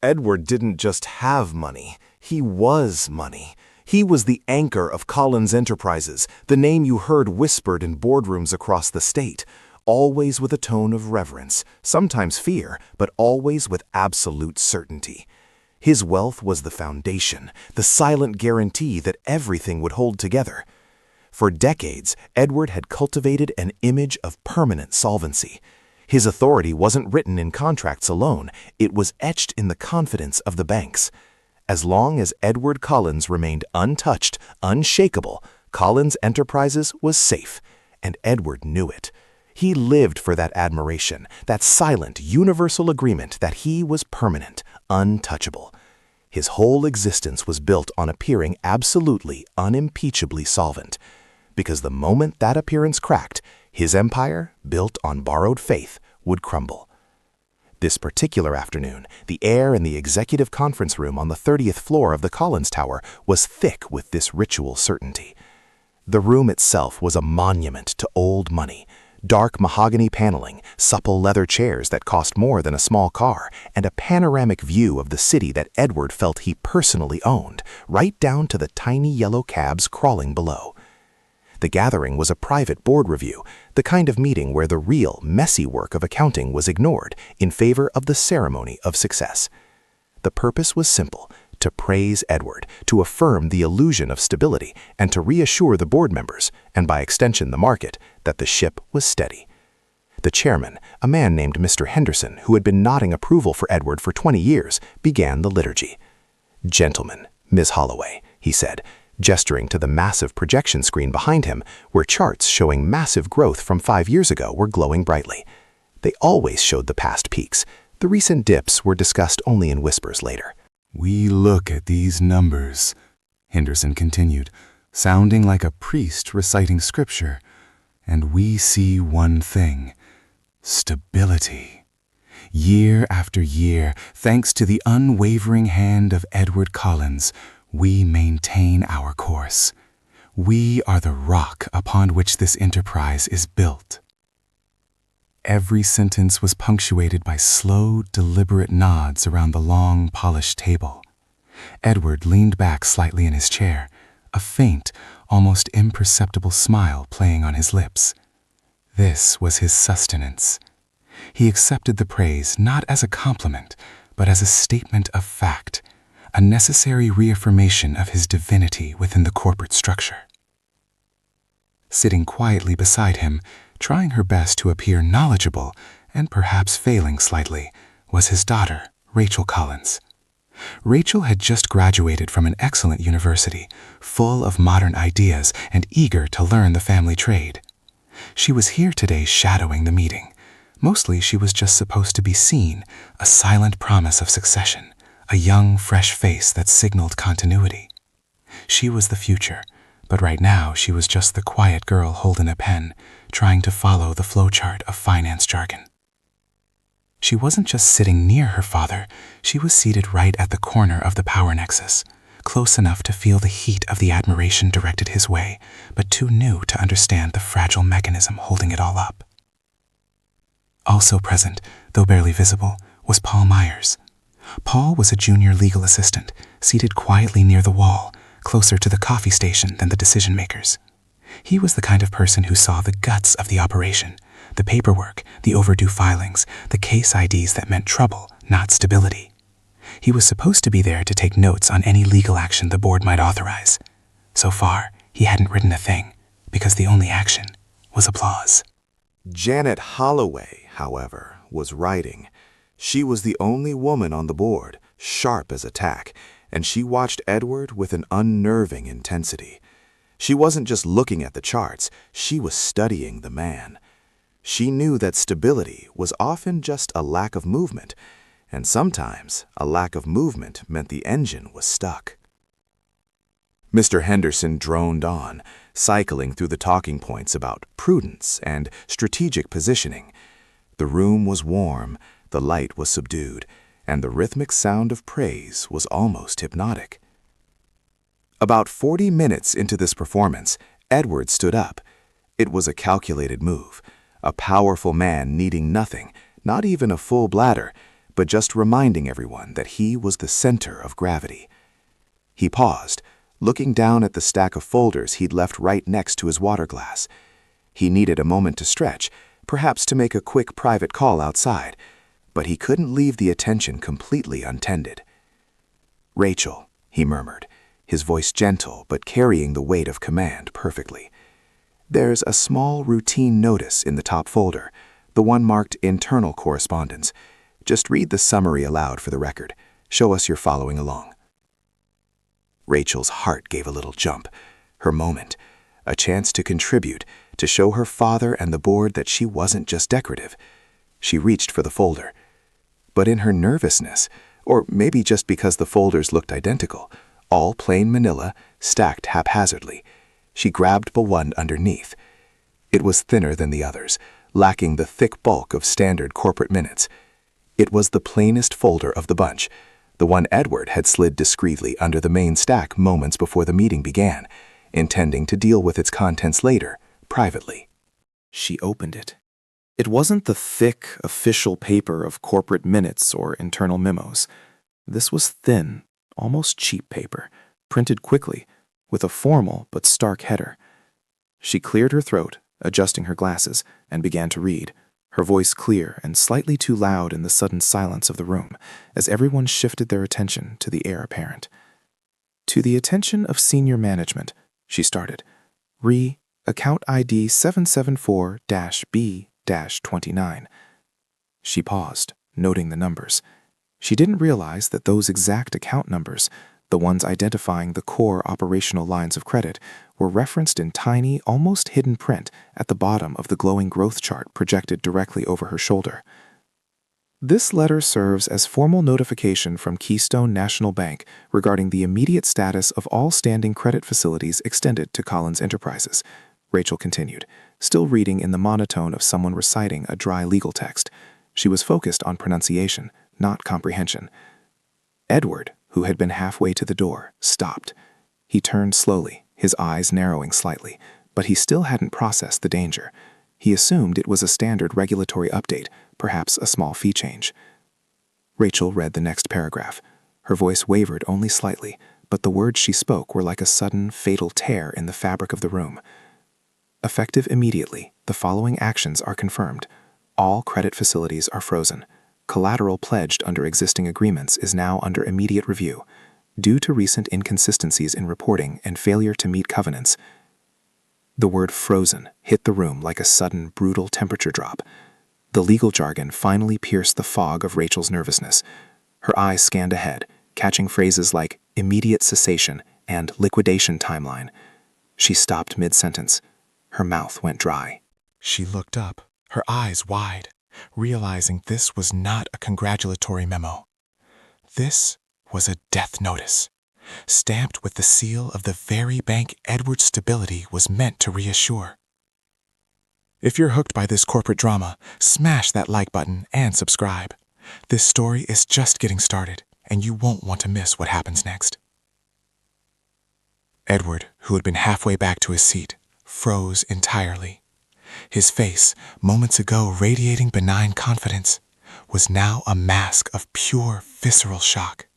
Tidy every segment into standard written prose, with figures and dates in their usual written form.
Edward didn't just have money, he was money. He was the anchor of Collins Enterprises, the name you heard whispered in boardrooms across the state, always with a tone of reverence, sometimes fear, but always with absolute certainty. His wealth was the foundation, the silent guarantee that everything would hold together. For decades, Edward had cultivated an image of permanent solvency. His authority wasn't written in contracts alone, it was etched in the confidence of the banks. As long as Edward Collins remained untouched, unshakable, Collins Enterprises was safe, and Edward knew it. He lived for that admiration, that silent, universal agreement that he was permanent, untouchable. His whole existence was built on appearing absolutely, unimpeachably solvent. Because the moment that appearance cracked, his empire, built on borrowed faith, would crumble. This particular afternoon, the air in the executive conference room on the 30th floor of the Collins Tower was thick with this ritual certainty. The room itself was a monument to old money. Dark mahogany paneling, supple leather chairs that cost more than a small car, and a panoramic view of the city that Edward felt he personally owned, right down to the tiny yellow cabs crawling below. The gathering was a private board review, the kind of meeting where the real, messy work of accounting was ignored in favor of the ceremony of success. The purpose was simple: to praise Edward, to affirm the illusion of stability, and to reassure the board members, and by extension the market, that the ship was steady. The chairman, a man named Mr. Henderson, who had been nodding approval for Edward for 20 years, began the liturgy. "Gentlemen, Miss Holloway," he said, gesturing to the massive projection screen behind him, where charts showing massive growth from 5 years ago were glowing brightly. They always showed the past peaks. The recent dips were discussed only in whispers later. "We look at these numbers," Henderson continued, sounding like a priest reciting scripture, "and we see one thing: stability. Year after year, thanks to the unwavering hand of Edward Collins, we maintain our course. We are the rock upon which this enterprise is built." Every sentence was punctuated by slow, deliberate nods around the long, polished table. Edward leaned back slightly in his chair, a faint, almost imperceptible smile playing on his lips. This was his sustenance. He accepted the praise not as a compliment, but as a statement of fact, a necessary reaffirmation of his divinity within the corporate structure. Sitting quietly beside him, trying her best to appear knowledgeable and perhaps failing slightly, was his daughter, Rachel Collins. Rachel had just graduated from an excellent university, full of modern ideas and eager to learn the family trade. She was here today shadowing the meeting. Mostly she was just supposed to be seen, a silent promise of succession, a young, fresh face that signaled continuity. She was the future, but right now she was just the quiet girl holding a pen, trying to follow the flowchart of finance jargon. She wasn't just sitting near her father, she was seated right at the corner of the power nexus, close enough to feel the heat of the admiration directed his way, but too new to understand the fragile mechanism holding it all up. Also present, though barely visible, was Paul Myers. Paul was a junior legal assistant, seated quietly near the wall, closer to the coffee station than the decision-makers. He was the kind of person who saw the guts of the operation, the paperwork, the overdue filings, the case IDs that meant trouble, not stability. He was supposed to be there to take notes on any legal action the board might authorize. So far, he hadn't written a thing, because the only action was applause. Janet Holloway, however, was writing. She was the only woman on the board, sharp as a tack, and she watched Edward with an unnerving intensity. She wasn't just looking at the charts, she was studying the man. She knew that stability was often just a lack of movement, and sometimes a lack of movement meant the engine was stuck. Mr. Henderson droned on, cycling through the talking points about prudence and strategic positioning. The room was warm, the light was subdued, and the rhythmic sound of praise was almost hypnotic. About 40 minutes into this performance, Edward stood up. It was a calculated move, a powerful man needing nothing, not even a full bladder, but just reminding everyone that he was the center of gravity. He paused, looking down at the stack of folders he'd left right next to his water glass. He needed a moment to stretch, perhaps to make a quick private call outside, but he couldn't leave the attention completely untended. "Rachel," he murmured, his voice gentle but carrying the weight of command perfectly. "There's a small routine notice in the top folder, the one marked Internal Correspondence. Just read the summary aloud for the record. Show us you're following along." Rachel's heart gave a little jump. Her moment. A chance to contribute, to show her father and the board that she wasn't just decorative. She reached for the folder. But in her nervousness, or maybe just because the folders looked identical, all plain manila, stacked haphazardly, she grabbed the one underneath. It was thinner than the others, lacking the thick bulk of standard corporate minutes. It was the plainest folder of the bunch, the one Edward had slid discreetly under the main stack moments before the meeting began, intending to deal with its contents later, privately. She opened it. It wasn't the thick, official paper of corporate minutes or internal memos. This was thin, almost cheap paper, printed quickly, with a formal but stark header. She cleared her throat, adjusting her glasses, and began to read, her voice clear and slightly too loud in the sudden silence of the room, as everyone shifted their attention to the heir apparent. "To the attention of senior management," she started, "Account ID 774-B-29. She paused, noting the numbers. She didn't realize that those exact account numbers, the ones identifying the core operational lines of credit, were referenced in tiny, almost hidden print at the bottom of the glowing growth chart projected directly over her shoulder. "This letter serves as formal notification from Keystone National Bank regarding the immediate status of all standing credit facilities extended to Collins Enterprises," Rachel continued, still reading in the monotone of someone reciting a dry legal text. She was focused on pronunciation, not comprehension. Edward, who had been halfway to the door, stopped. He turned slowly, his eyes narrowing slightly, but he still hadn't processed the danger. He assumed it was a standard regulatory update, perhaps a small fee change. Rachel read the next paragraph. Her voice wavered only slightly, but the words she spoke were like a sudden, fatal tear in the fabric of the room. "Effective immediately, the following actions are confirmed. All credit facilities are frozen. Collateral pledged under existing agreements is now under immediate review. Due to recent inconsistencies in reporting and failure to meet covenants." The word "frozen" hit the room like a sudden, brutal temperature drop. The legal jargon finally pierced the fog of Rachel's nervousness. Her eyes scanned ahead, catching phrases like "immediate cessation" and "liquidation timeline." She stopped mid-sentence. Her mouth went dry. She looked up, her eyes wide, realizing this was not a congratulatory memo. This was a death notice, stamped with the seal of the very bank Edward's stability was meant to reassure. If you're hooked by this corporate drama, smash that like button and subscribe. This story is just getting started, and you won't want to miss what happens next. Edward, who had been halfway back to his seat, froze entirely. His face, moments ago radiating benign confidence, was now a mask of pure visceral shock.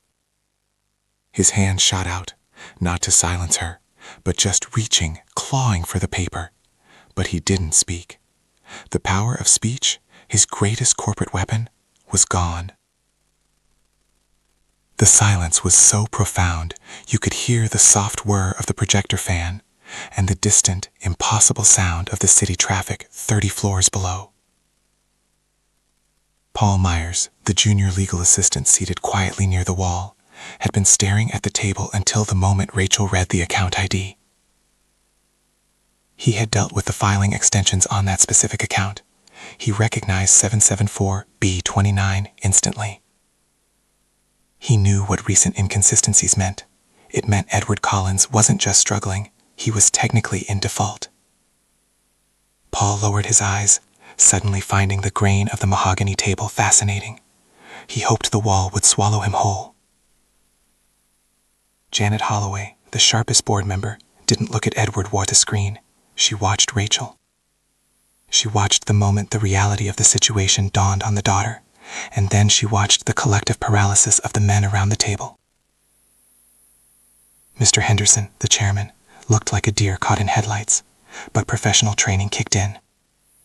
His hand shot out, not to silence her, but just reaching, clawing for the paper. But he didn't speak. The power of speech, his greatest corporate weapon, was gone. The silence was so profound you could hear the soft whir of the projector fan and the distant, impossible sound of the city traffic 30 floors below. Paul Myers, the junior legal assistant seated quietly near the wall, had been staring at the table until the moment Rachel read the account ID. He had dealt with the filing extensions on that specific account. He recognized 774-B-29 instantly. He knew what recent inconsistencies meant. It meant Edward Collins wasn't just struggling, he was technically in default. Paul lowered his eyes, suddenly finding the grain of the mahogany table fascinating. He hoped the wall would swallow him whole. Janet Holloway, the sharpest board member, didn't look at Edward or the screen. She watched Rachel. She watched the moment the reality of the situation dawned on the daughter, and then she watched the collective paralysis of the men around the table. Mr. Henderson, the chairman, looked like a deer caught in headlights, but professional training kicked in.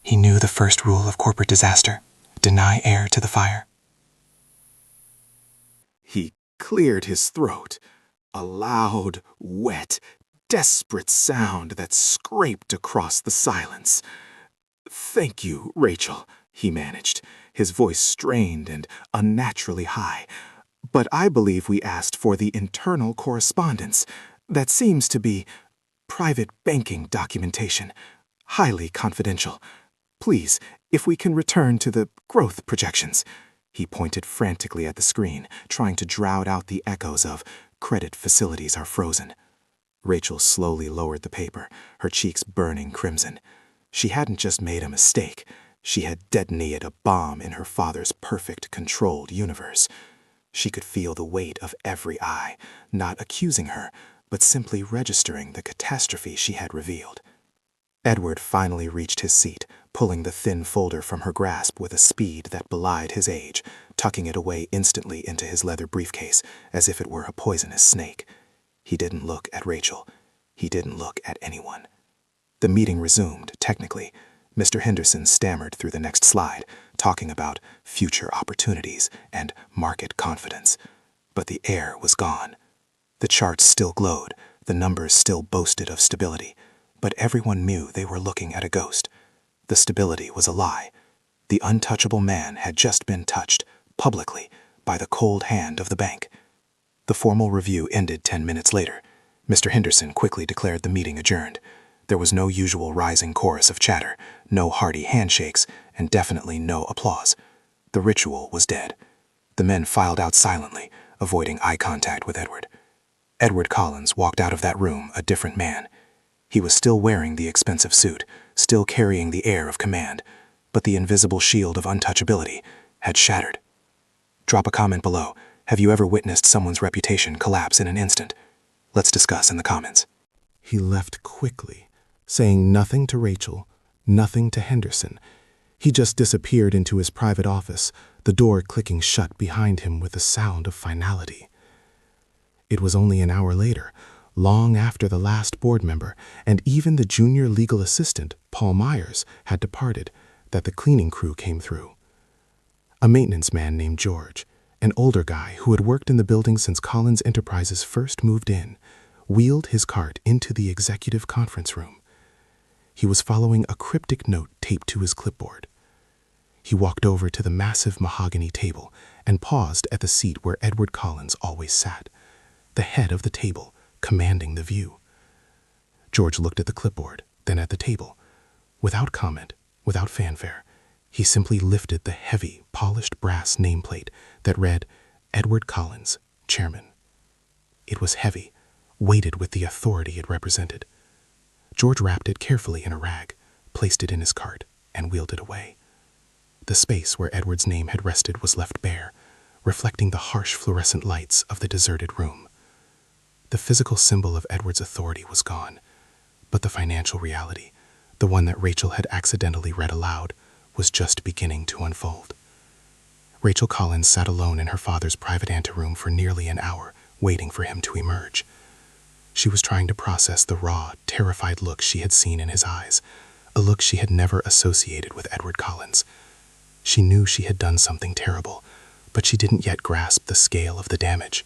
He knew the first rule of corporate disaster: deny air to the fire. He cleared his throat, a loud, wet, desperate sound that scraped across the silence. "Thank you, Rachel," he managed, his voice strained and unnaturally high. "But I believe we asked for the internal correspondence. That seems to be private banking documentation, highly confidential. Please, if we can return to the growth projections." He pointed frantically at the screen, trying to drown out the echoes of "credit facilities are frozen." Rachel slowly lowered the paper, her cheeks burning crimson. She hadn't just made a mistake. She had detonated a bomb in her father's perfect, controlled universe. She could feel the weight of every eye, not accusing her, but simply registering the catastrophe she had revealed. Edward finally reached his seat, pulling the thin folder from her grasp with a speed that belied his age, tucking it away instantly into his leather briefcase as if it were a poisonous snake. He didn't look at Rachel. He didn't look at anyone. The meeting resumed, technically. Mr. Henderson stammered through the next slide, talking about future opportunities and market confidence. But the air was gone. The charts still glowed, the numbers still boasted of stability, but everyone knew they were looking at a ghost. The stability was a lie. The untouchable man had just been touched, publicly, by the cold hand of the bank. The formal review ended 10 minutes later. Mr. Henderson quickly declared the meeting adjourned. There was no usual rising chorus of chatter, no hearty handshakes, and definitely no applause. The ritual was dead. The men filed out silently, avoiding eye contact with Edward. Edward Collins walked out of that room a different man. He was still wearing the expensive suit, still carrying the air of command, but the invisible shield of untouchability had shattered. Drop a comment below. Have you ever witnessed someone's reputation collapse in an instant? Let's discuss in the comments. He left quickly, saying nothing to Rachel, nothing to Henderson. He just disappeared into his private office, the door clicking shut behind him with a sound of finality. It was only an hour later, long after the last board member and even the junior legal assistant, Paul Myers, had departed, that the cleaning crew came through. A maintenance man named George, an older guy who had worked in the building since Collins Enterprises first moved in, wheeled his cart into the executive conference room. He was following a cryptic note taped to his clipboard. He walked over to the massive mahogany table and paused at the seat where Edward Collins always sat, the head of the table, commanding the view. George looked at the clipboard, then at the table. Without comment, without fanfare, he simply lifted the heavy, polished brass nameplate that read, "Edward Collins, Chairman." It was heavy, weighted with the authority it represented. George wrapped it carefully in a rag, placed it in his cart, and wheeled it away. The space where Edward's name had rested was left bare, reflecting the harsh fluorescent lights of the deserted room. The physical symbol of Edward's authority was gone, but the financial reality, the one that Rachel had accidentally read aloud, was just beginning to unfold. Rachel Collins sat alone in her father's private anteroom for nearly an hour, waiting for him to emerge. She was trying to process the raw, terrified look she had seen in his eyes, a look she had never associated with Edward Collins. She knew she had done something terrible, but she didn't yet grasp the scale of the damage.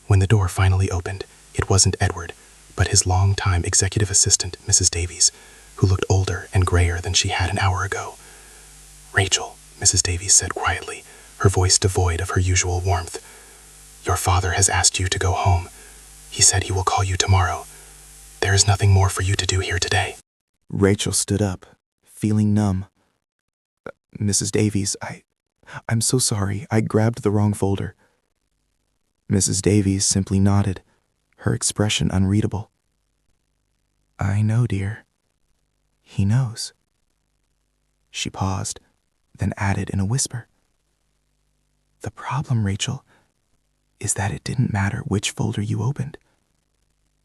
When the door finally opened, it wasn't Edward, but his longtime executive assistant, Mrs. Davies, who looked older and grayer than she had an hour ago. "Rachel," Mrs. Davies said quietly, her voice devoid of her usual warmth, "your father has asked you to go home. He said he will call you tomorrow. There is nothing more for you to do here today." Rachel stood up, feeling numb. "Mrs. Davies, I'm so sorry. I grabbed the wrong folder." Mrs. Davies simply nodded, her expression unreadable. "I know, dear. He knows." She paused, then added in a whisper, "The problem, Rachel, is that it didn't matter which folder you opened.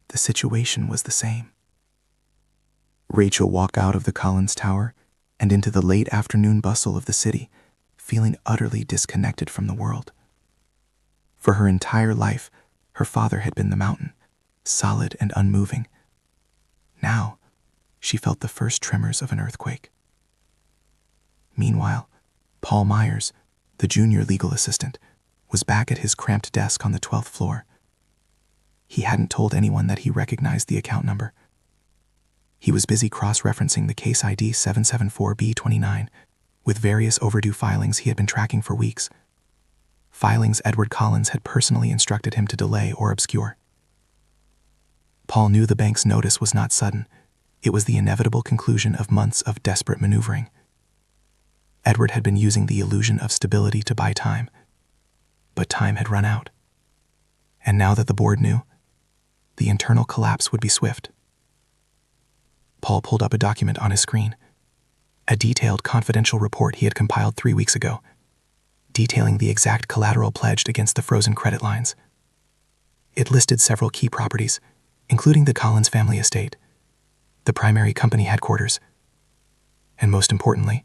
The situation was the same." Rachel walked out of the Collins Tower and into the late afternoon bustle of the city, feeling utterly disconnected from the world. For her entire life, her father had been the mountain, solid and unmoving. Now, she felt the first tremors of an earthquake. Meanwhile, Paul Myers, the junior legal assistant, was back at his cramped desk on the 12th floor. He hadn't told anyone that he recognized the account number. He was busy cross-referencing the case ID 774B29 with various overdue filings he had been tracking for weeks. Filings Edward Collins had personally instructed him to delay or obscure. Paul knew the bank's notice was not sudden. It was the inevitable conclusion of months of desperate maneuvering. Edward had been using the illusion of stability to buy time, but time had run out. And now that the board knew, the internal collapse would be swift. Paul pulled up a document on his screen, a detailed confidential report he had compiled 3 weeks ago, detailing the exact collateral pledged against the frozen credit lines. It listed several key properties, including the Collins family estate, the primary company headquarters, and most importantly,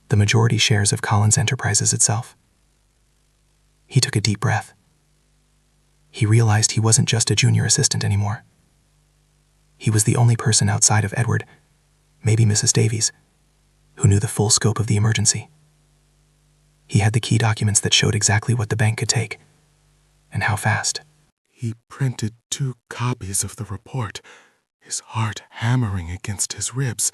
the majority shares of Collins Enterprises itself. He took a deep breath. He realized he wasn't just a junior assistant anymore. He was the only person outside of Edward, maybe Mrs. Davies, who knew the full scope of the emergency. He had the key documents that showed exactly what the bank could take, and how fast. He printed 2 copies of the report, his heart hammering against his ribs.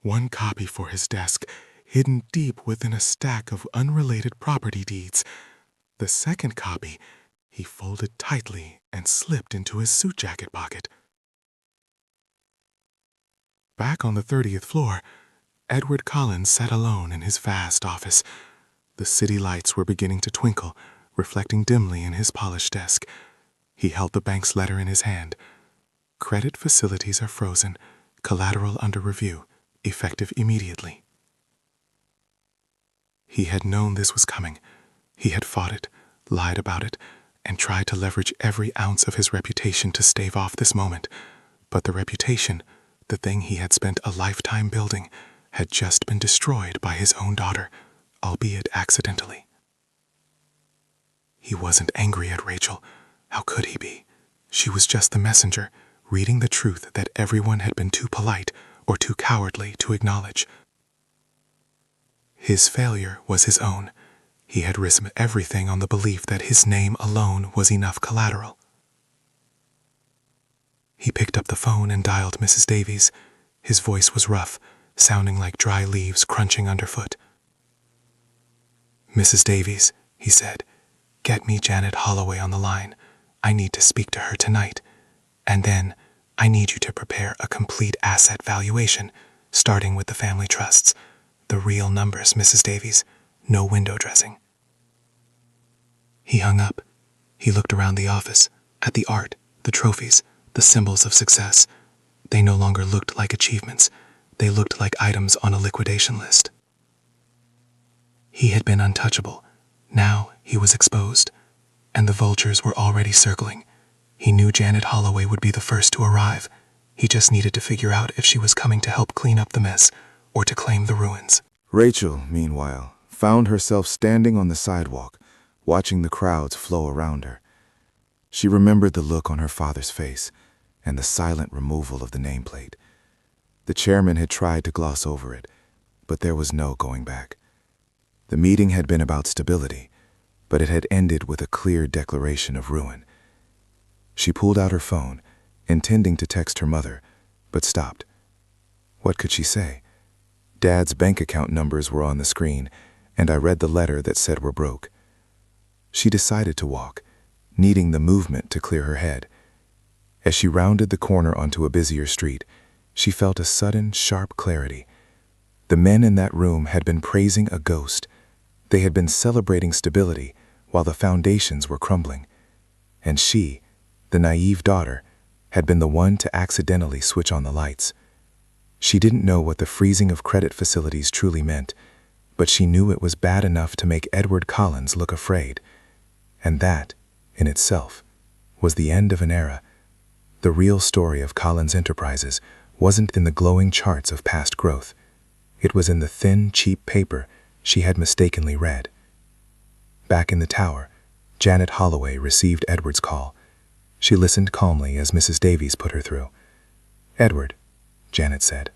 1 copy for his desk, hidden deep within a stack of unrelated property deeds. The 2nd copy he folded tightly and slipped into his suit jacket pocket. Back on the 30th floor, Edward Collins sat alone in his vast office. The city lights were beginning to twinkle, reflecting dimly in his polished desk. He held the bank's letter in his hand. Credit facilities are frozen, collateral under review, effective immediately. He had known this was coming. He had fought it, lied about it, and tried to leverage every ounce of his reputation to stave off this moment. But the reputation, the thing he had spent a lifetime building, had just been destroyed by his own daughter, albeit accidentally. He wasn't angry at Rachel. How could he be? She was just the messenger, reading the truth that everyone had been too polite or too cowardly to acknowledge. His failure was his own. He had risked everything on the belief that his name alone was enough collateral. He picked up the phone and dialed Mrs. Davies. His voice was rough, sounding like dry leaves crunching underfoot. "Mrs. Davies," he said, "get me Janet Holloway on the line. I need to speak to her tonight. And then I need you to prepare a complete asset valuation, starting with the family trusts. The real numbers, Mrs. Davies. No window dressing." He hung up. He looked around the office, at the art, the trophies, the symbols of success. They no longer looked like achievements. They looked like items on a liquidation list. He had been untouchable. Now he was exposed, and the vultures were already circling. He knew Janet Holloway would be the first to arrive. He just needed to figure out if she was coming to help clean up the mess or to claim the ruins. Rachel, meanwhile, found herself standing on the sidewalk, watching the crowds flow around her. She remembered the look on her father's face and the silent removal of the nameplate. The chairman had tried to gloss over it, but there was no going back. The meeting had been about stability, but it had ended with a clear declaration of ruin. She pulled out her phone, intending to text her mother, but stopped. What could she say? Dad's bank account numbers were on the screen, and I read the letter that said we're broke. She decided to walk, needing the movement to clear her head. As she rounded the corner onto a busier street, she felt a sudden, sharp clarity. The men in that room had been praising a ghost. They had been celebrating stability while the foundations were crumbling. And she, the naive daughter, had been the one to accidentally switch on the lights. She didn't know what the freezing of credit facilities truly meant, but she knew it was bad enough to make Edward Collins look afraid. And that, in itself, was the end of an era. The real story of Collins Enterprises wasn't in the glowing charts of past growth. It was in the thin, cheap paper she had mistakenly read. Back in the tower, Janet Holloway received Edward's call. She listened calmly as Mrs. Davies put her through. "Edward," Janet said,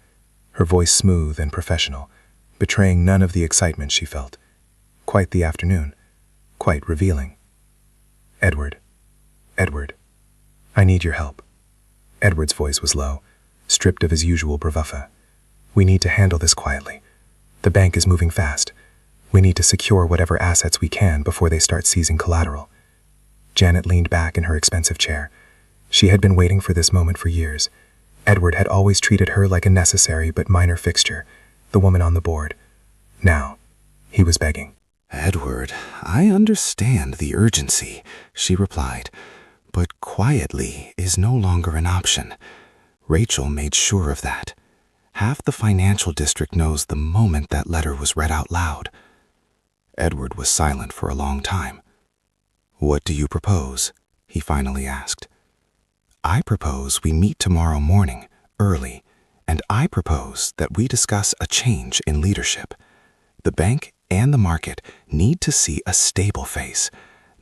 her voice smooth and professional, betraying none of the excitement she felt. Quite the afternoon, quite revealing. "Edward, I need your help." Edward's voice was low, stripped of his usual bravura. "We need to handle this quietly. The bank is moving fast. We need to secure whatever assets we can before they start seizing collateral." Janet leaned back in her expensive chair. She had been waiting for this moment for years. Edward had always treated her like a necessary but minor fixture, the woman on the board. Now, he was begging. "Edward, I understand the urgency," she replied, "but quietly is no longer an option. Rachel made sure of that. Half the financial district knows the moment that letter was read out loud." Edward was silent for a long time. "What do you propose?" he finally asked. "I propose we meet tomorrow morning, early, and I propose that we discuss a change in leadership. The bank and the market need to see a stable face,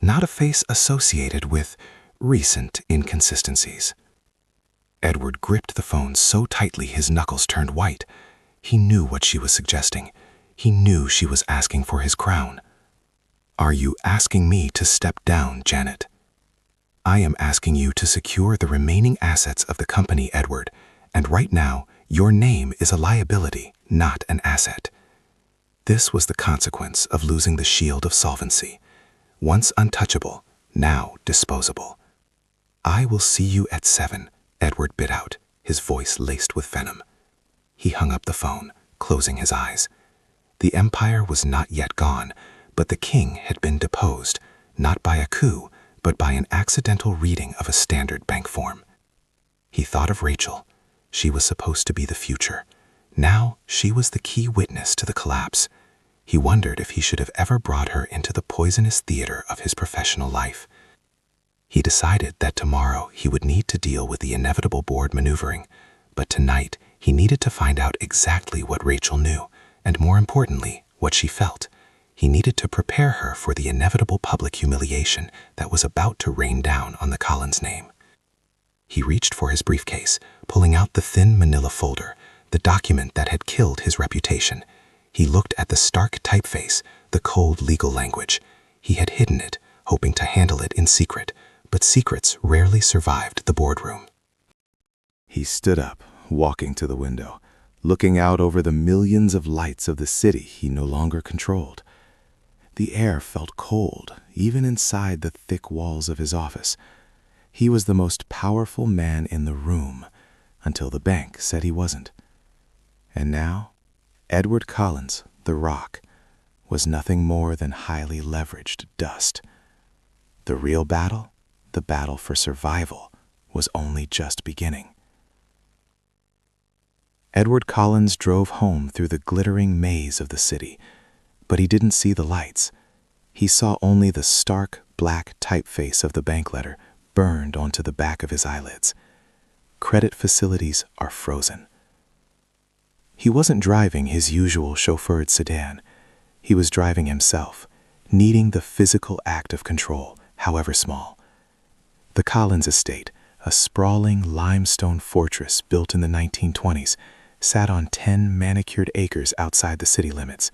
not a face associated with recent inconsistencies." Edward gripped the phone so tightly his knuckles turned white. He knew what she was suggesting. He knew she was asking for his crown. "Are you asking me to step down, Janet?" "I am asking you to secure the remaining assets of the company, Edward, and right now, your name is a liability, not an asset." This was the consequence of losing the shield of solvency. Once untouchable, now disposable. "I will see you at 7, Edward bit out, his voice laced with venom. He hung up the phone, closing his eyes. The empire was not yet gone, but the king had been deposed, not by a coup, but by an accidental reading of a standard bank form. He thought of Rachel. She was supposed to be the future. Now she was the key witness to the collapse. He wondered if he should have ever brought her into the poisonous theater of his professional life. He decided that tomorrow he would need to deal with the inevitable board maneuvering, but tonight he needed to find out exactly what Rachel knew, and more importantly, what she felt. He needed to prepare her for the inevitable public humiliation that was about to rain down on the Collins name. He reached for his briefcase, pulling out the thin manila folder, the document that had killed his reputation. He looked at the stark typeface, the cold legal language. He had hidden it, hoping to handle it in secret, but secrets rarely survived the boardroom. He stood up, walking to the window, looking out over the millions of lights of the city he no longer controlled. The air felt cold, even inside the thick walls of his office. He was the most powerful man in the room, until the bank said he wasn't. And now, Edward Collins, the Rock, was nothing more than highly leveraged dust. The real battle, the battle for survival, was only just beginning. Edward Collins drove home through the glittering maze of the city, but he didn't see the lights. He saw only the stark, black typeface of the bank letter burned onto the back of his eyelids. Credit facilities are frozen. He wasn't driving his usual chauffeured sedan. He was driving himself, needing the physical act of control, however small. The Collins estate, a sprawling limestone fortress built in the 1920s, sat on 10 manicured acres outside the city limits.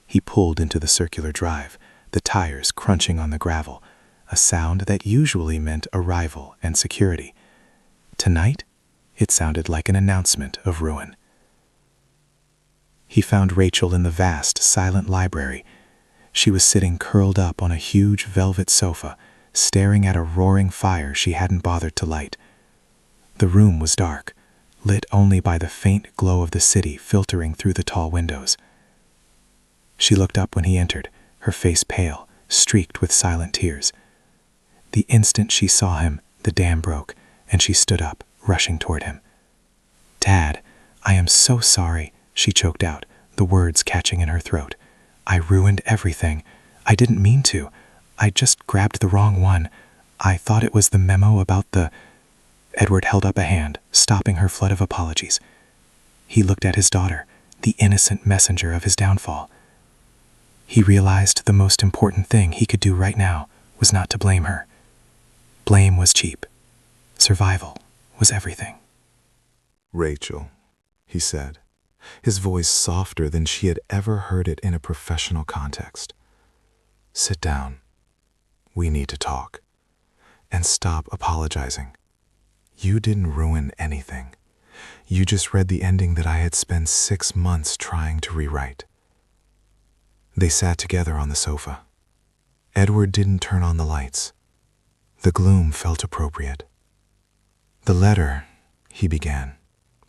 He pulled into the circular drive, the tires crunching on the gravel, a sound that usually meant arrival and security. Tonight, it sounded like an announcement of ruin. He found Rachel in the vast, silent library. She was sitting curled up on a huge velvet sofa, staring at a roaring fire she hadn't bothered to light. The room was dark, lit only by the faint glow of the city filtering through the tall windows. She looked up when he entered, her face pale, streaked with silent tears. The instant she saw him, the dam broke, and she stood up, rushing toward him. "Dad, I am so sorry," she choked out, the words catching in her throat. "I ruined everything. I didn't mean to. I just grabbed the wrong one. I thought it was the memo about the—" Edward held up a hand, stopping her flood of apologies. He looked at his daughter, the innocent messenger of his downfall. He realized the most important thing he could do right now was not to blame her. Blame was cheap. Survival was everything. Rachel, he said, his voice softer than she had ever heard it in a professional context. Sit down. We need to talk. And stop apologizing. You didn't ruin anything. You just read the ending that I had spent 6 months trying to rewrite. They sat together on the sofa. Edward didn't turn on the lights. The gloom felt appropriate. The letter, he began,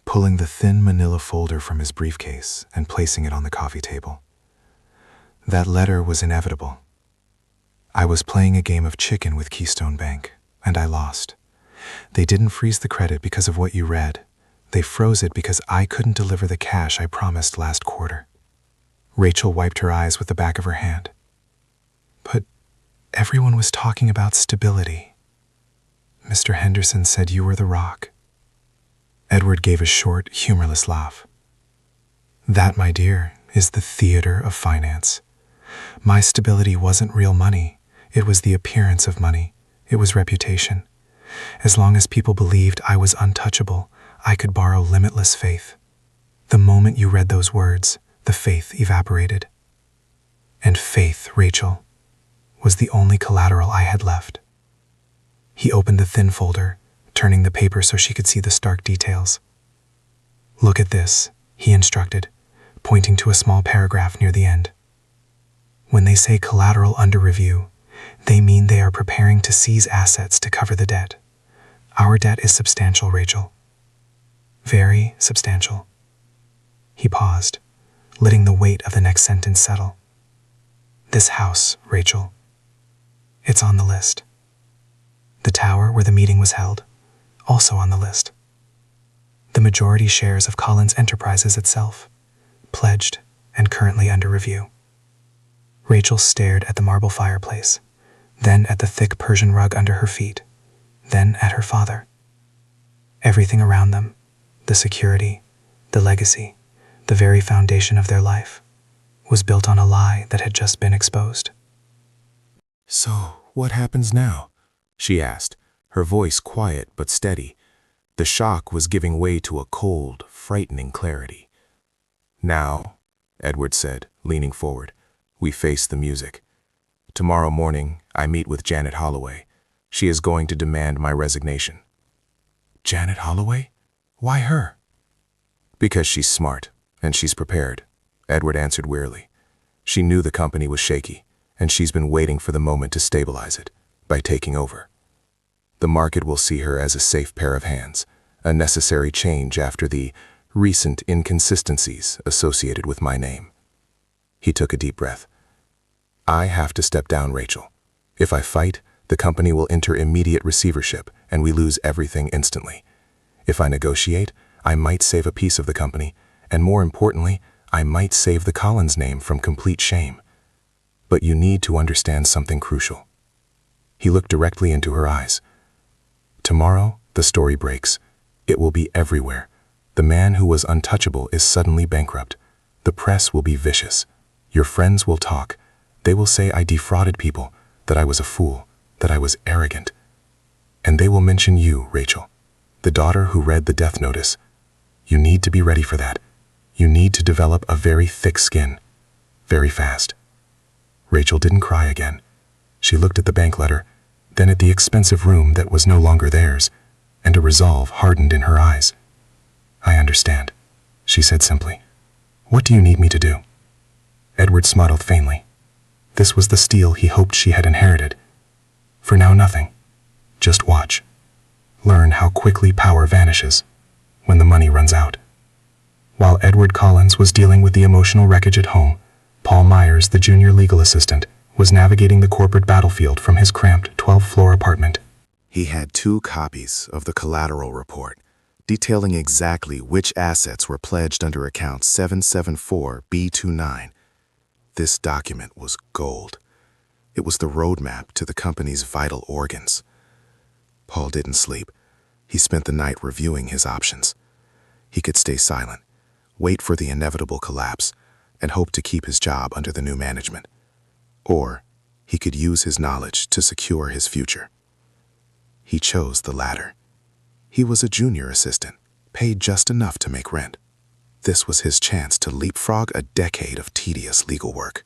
pulling the thin manila folder from his briefcase and placing it on the coffee table. That letter was inevitable. I was playing a game of chicken with Keystone Bank, and I lost. They didn't freeze the credit because of what you read. They froze it because I couldn't deliver the cash I promised last quarter. Rachel wiped her eyes with the back of her hand. But everyone was talking about stability. Mr. Henderson said you were the rock. Edward gave a short, humorless laugh. That, my dear, is the theater of finance. My stability wasn't real money. It was the appearance of money. It was reputation. As long as people believed I was untouchable, I could borrow limitless faith. The moment you read those words, the faith evaporated. And faith, Rachel, was the only collateral I had left. He opened the thin folder, turning the paper so she could see the stark details. Look at this, he instructed, pointing to a small paragraph near the end. When they say collateral under review, they mean they are preparing to seize assets to cover the debt. Our debt is substantial, Rachel. Very substantial. He paused, letting the weight of the next sentence settle. This house, Rachel. It's on the list. The tower where the meeting was held, also on the list. The majority shares of Collins Enterprises itself, pledged and currently under review. Rachel stared at the marble fireplace, then at the thick Persian rug under her feet, then at her father. Everything around them, the security, the legacy, the very foundation of their life, was built on a lie that had just been exposed. So, what happens now? She asked, her voice quiet but steady. The shock was giving way to a cold, frightening clarity. Now, Edward said, leaning forward, we face the music. Tomorrow morning, I meet with Janet Holloway. She is going to demand my resignation. Janet Holloway? Why her? Because she's smart, and she's prepared, Edward answered wearily. She knew the company was shaky, and she's been waiting for the moment to stabilize it, by taking over. The market will see her as a safe pair of hands, a necessary change after the recent inconsistencies associated with my name. He took a deep breath. I have to step down, Rachel. If I fight, the company will enter immediate receivership, and we lose everything instantly. If I negotiate, I might save a piece of the company, and more importantly, I might save the Collins name from complete shame. But you need to understand something crucial. He looked directly into her eyes. Tomorrow, the story breaks. It will be everywhere. The man who was untouchable is suddenly bankrupt. The press will be vicious. Your friends will talk. They will say I defrauded people, that I was a fool, that I was arrogant. And they will mention you, Rachel, the daughter who read the death notice. You need to be ready for that. You need to develop a very thick skin, very fast. Rachel didn't cry again. She looked at the bank letter, then at the expensive room that was no longer theirs, and a resolve hardened in her eyes. I understand, she said simply. What do you need me to do? Edward smiled faintly. This was the steel he hoped she had inherited. For now, nothing. Just watch. Learn how quickly power vanishes when the money runs out. While Edward Collins was dealing with the emotional wreckage at home, Paul Myers, the junior legal assistant, was navigating the corporate battlefield from his cramped 12-floor apartment. He had 2 copies of the collateral report, detailing exactly which assets were pledged under account 774B29. This document was gold. It was the roadmap to the company's vital organs. Paul didn't sleep. He spent the night reviewing his options. He could stay silent, wait for the inevitable collapse, and hoped to keep his job under the new management. Or he could use his knowledge to secure his future. He chose the latter. He was a junior assistant, paid just enough to make rent. This was his chance to leapfrog a decade of tedious legal work.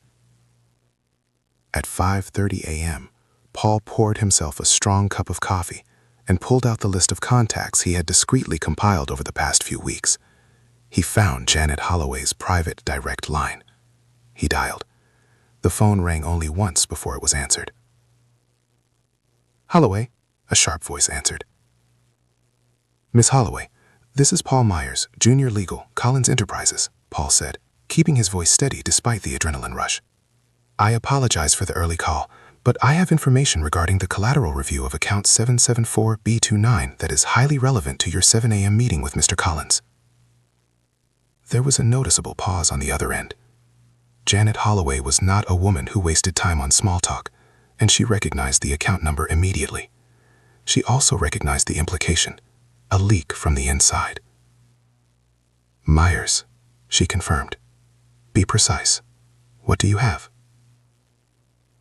At 5:30 a.m., Paul poured himself a strong cup of coffee and pulled out the list of contacts he had discreetly compiled over the past few weeks. He found Janet Holloway's private direct line. He dialed. The phone rang only once before it was answered. "Holloway," a sharp voice answered. "Miss Holloway, this is Paul Myers, Junior Legal, Collins Enterprises," Paul said, keeping his voice steady despite the adrenaline rush. "I apologize for the early call, but I have information regarding the collateral review of account 774B29 that is highly relevant to your 7 a.m. meeting with Mr. Collins." There was a noticeable pause on the other end. Janet Holloway was not a woman who wasted time on small talk, and she recognized the account number immediately. She also recognized the implication, a leak from the inside. "Myers," she confirmed. "Be precise. What do you have?"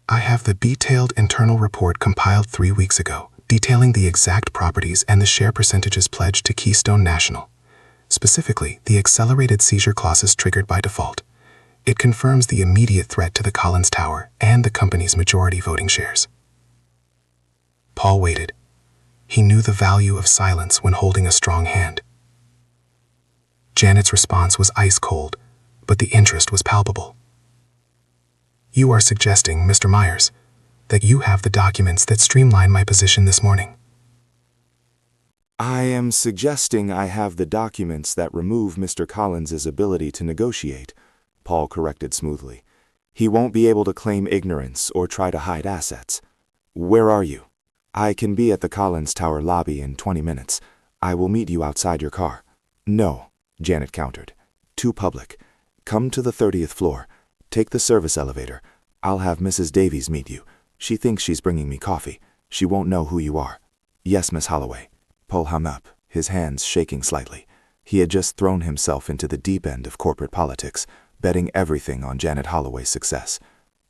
"I have the detailed internal report compiled 3 weeks ago, detailing the exact properties and the share percentages pledged to Keystone National. Specifically, the accelerated seizure clauses triggered by default. It confirms the immediate threat to the Collins Tower and the company's majority voting shares." Paul waited. He knew the value of silence when holding a strong hand. Janet's response was ice cold, but the interest was palpable. "You are suggesting, Mr. Myers, that you have the documents that streamline my position this morning." I am suggesting I have the documents that remove Mr. Collins's ability to negotiate, Paul corrected smoothly. He won't be able to claim ignorance or try to hide assets. Where are you? I can be at the Collins Tower lobby in 20 minutes. I will meet you outside your car. No, Janet countered. Too public. Come to the 30th floor. Take the service elevator. I'll have Mrs. Davies meet you. She thinks she's bringing me coffee. She won't know who you are. Yes, Miss Holloway. Paul hung up, his hands shaking slightly. He had just thrown himself into the deep end of corporate politics, betting everything on Janet Holloway's success.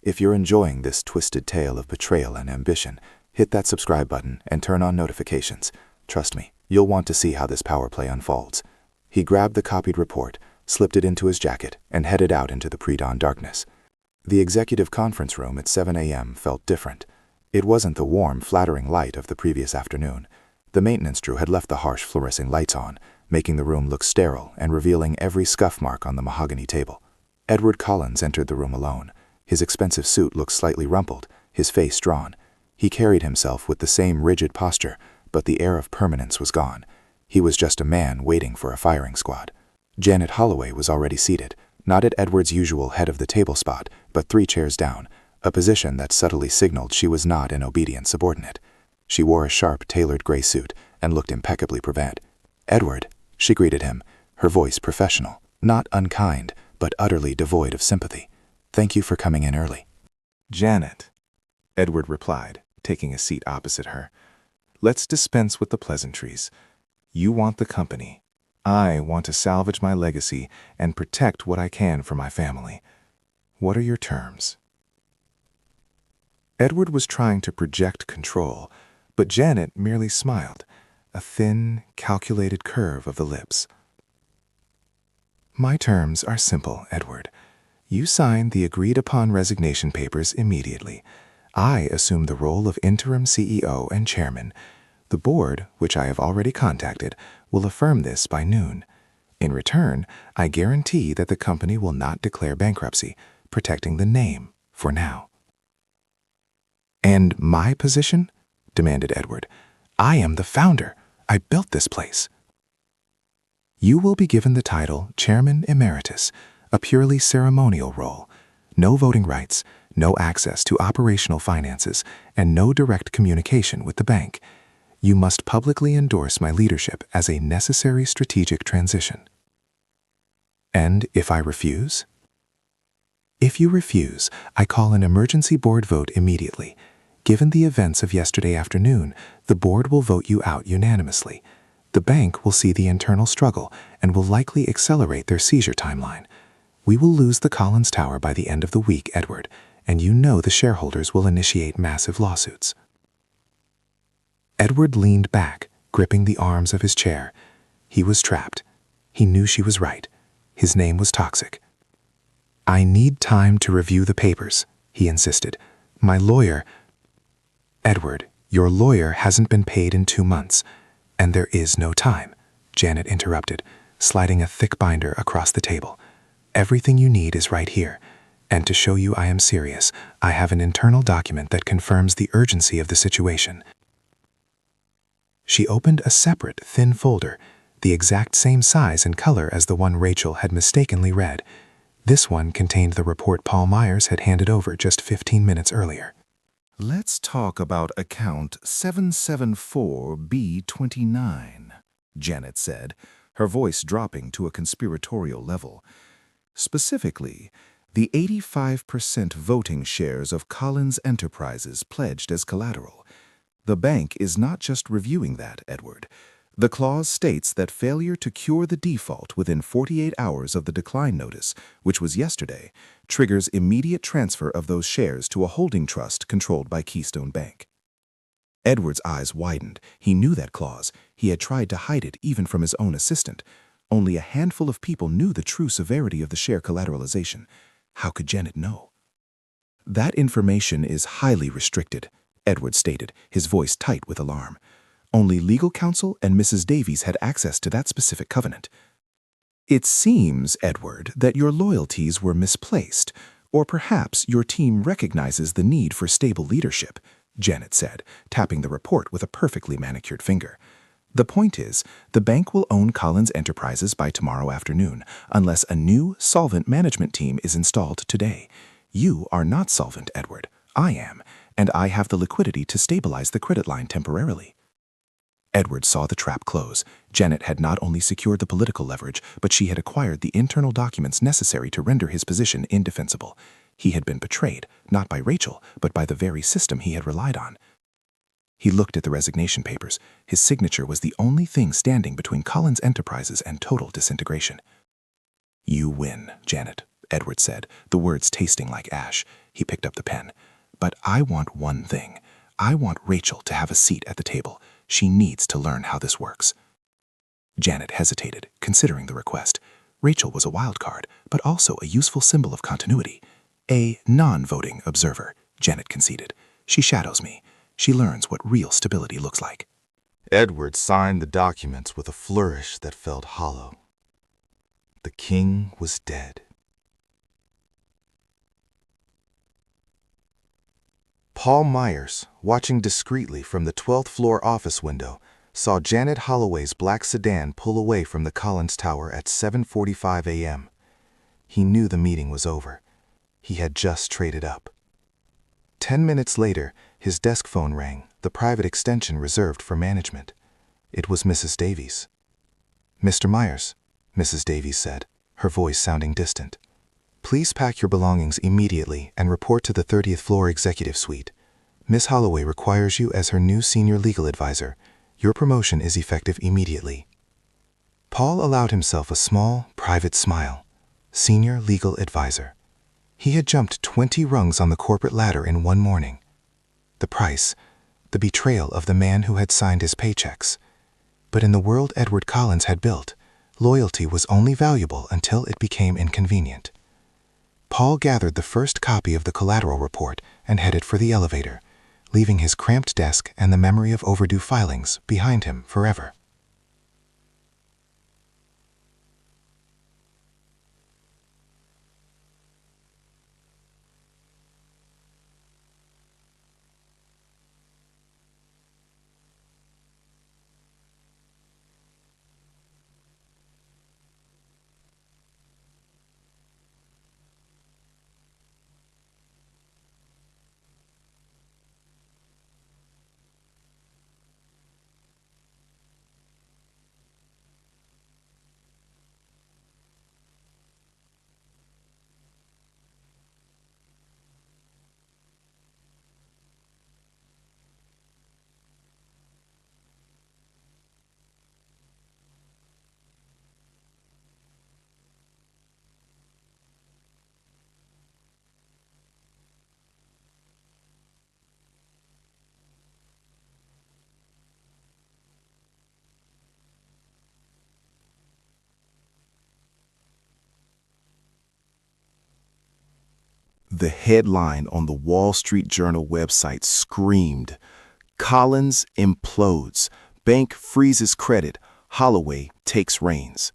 If you're enjoying this twisted tale of betrayal and ambition, hit that subscribe button and turn on notifications. Trust me, you'll want to see how this power play unfolds. He grabbed the copied report, slipped it into his jacket, and headed out into the pre-dawn darkness. The executive conference room at 7 a.m. felt different. It wasn't the warm, flattering light of the previous afternoon. The maintenance crew had left the harsh fluorescing lights on, making the room look sterile and revealing every scuff mark on the mahogany table. Edward Collins entered the room alone. His expensive suit looked slightly rumpled, his face drawn. He carried himself with the same rigid posture, but the air of permanence was gone. He was just a man waiting for a firing squad. Janet Holloway was already seated, not at Edward's usual head-of-the-table spot, but 3 chairs down, a position that subtly signaled she was not an obedient subordinate. She wore a sharp, tailored gray suit and looked impeccably prepared. "Edward," she greeted him, her voice professional, not unkind, but utterly devoid of sympathy. "Thank you for coming in early." "Janet," Edward replied, taking a seat opposite her. "Let's dispense with the pleasantries. You want the company. I want to salvage my legacy and protect what I can for my family. What are your terms?" Edward was trying to project control, but Janet merely smiled, a thin, calculated curve of the lips. "My terms are simple, Edward. You sign the agreed-upon resignation papers immediately. I assume the role of interim CEO and chairman. The board, which I have already contacted, will affirm this by noon. In return, I guarantee that the company will not declare bankruptcy, protecting the name for now." "And my position?" demanded Edward. "I am the founder. I built this place." "You will be given the title Chairman Emeritus, a purely ceremonial role. No voting rights, no access to operational finances, and no direct communication with the bank. You must publicly endorse my leadership as a necessary strategic transition." "And if I refuse?" "If you refuse, I call an emergency board vote immediately. Given the events of yesterday afternoon, the board will vote you out unanimously. The bank will see the internal struggle and will likely accelerate their seizure timeline. We will lose the Collins Tower by the end of the week, Edward, and you know the shareholders will initiate massive lawsuits. Edward leaned back, gripping the arms of his chair. He was trapped. He knew she was right. His name was toxic. I need time to review the papers, he insisted. My lawyer... Edward, your lawyer hasn't been paid in 2 months, and there is no time, Janet interrupted, sliding a thick binder across the table. Everything you need is right here, and to show you I am serious, I have an internal document that confirms the urgency of the situation. She opened a separate, thin folder, the exact same size and color as the one Rachel had mistakenly read. This one contained the report Paul Myers had handed over just 15 minutes earlier. Let's talk about account 774B29, Janet said, her voice dropping to a conspiratorial level. Specifically, the 85% voting shares of Collins Enterprises pledged as collateral. The bank is not just reviewing that, Edward. The clause states that failure to cure the default within 48 hours of the decline notice, which was yesterday, triggers immediate transfer of those shares to a holding trust controlled by Keystone Bank. Edward's eyes widened. He knew that clause. He had tried to hide it even from his own assistant. Only a handful of people knew the true severity of the share collateralization. How could Janet know? That information is highly restricted, Edward stated, his voice tight with alarm. Only legal counsel and Mrs. Davies had access to that specific covenant. It seems, Edward, that your loyalties were misplaced, or perhaps your team recognizes the need for stable leadership, Janet said, tapping the report with a perfectly manicured finger. The point is, the bank will own Collins Enterprises by tomorrow afternoon, unless a new, solvent management team is installed today. You are not solvent, Edward. I am, and I have the liquidity to stabilize the credit line temporarily. Edward saw the trap close. Janet had not only secured the political leverage, but she had acquired the internal documents necessary to render his position indefensible. He had been betrayed, not by Rachel, but by the very system he had relied on. He looked at the resignation papers. His signature was the only thing standing between Collins Enterprises and total disintegration. You win, Janet, Edward said, the words tasting like ash. He picked up the pen. But I want one thing. I want Rachel to have a seat at the table. She needs to learn how this works. Janet hesitated, considering the request. Rachel was a wild card, but also a useful symbol of continuity. A non-voting observer, Janet conceded. She shadows me. She learns what real stability looks like. Edward signed the documents with a flourish that felt hollow. The king was dead. Paul Myers, watching discreetly from the 12th floor office window, saw Janet Holloway's black sedan pull away from the Collins Tower at 7:45 a.m. He knew the meeting was over. He had just traded up. 10 minutes later, his desk phone rang, the private extension reserved for management. It was Mrs. Davies. "Mr. Myers," Mrs. Davies said, her voice sounding distant. "Please pack your belongings immediately and report to the 30th floor executive suite. Miss Holloway requires you as her new senior legal advisor. Your promotion is effective immediately." Paul allowed himself a small, private smile. Senior legal advisor. He had jumped 20 rungs on the corporate ladder in one morning. The price, the betrayal of the man who had signed his paychecks. But in the world Edward Collins had built, loyalty was only valuable until it became inconvenient. Paul gathered the first copy of the collateral report and headed for the elevator, leaving his cramped desk and the memory of overdue filings behind him forever. The headline on the Wall Street Journal website screamed, "Collins implodes. Bank freezes credit. Holloway takes reins."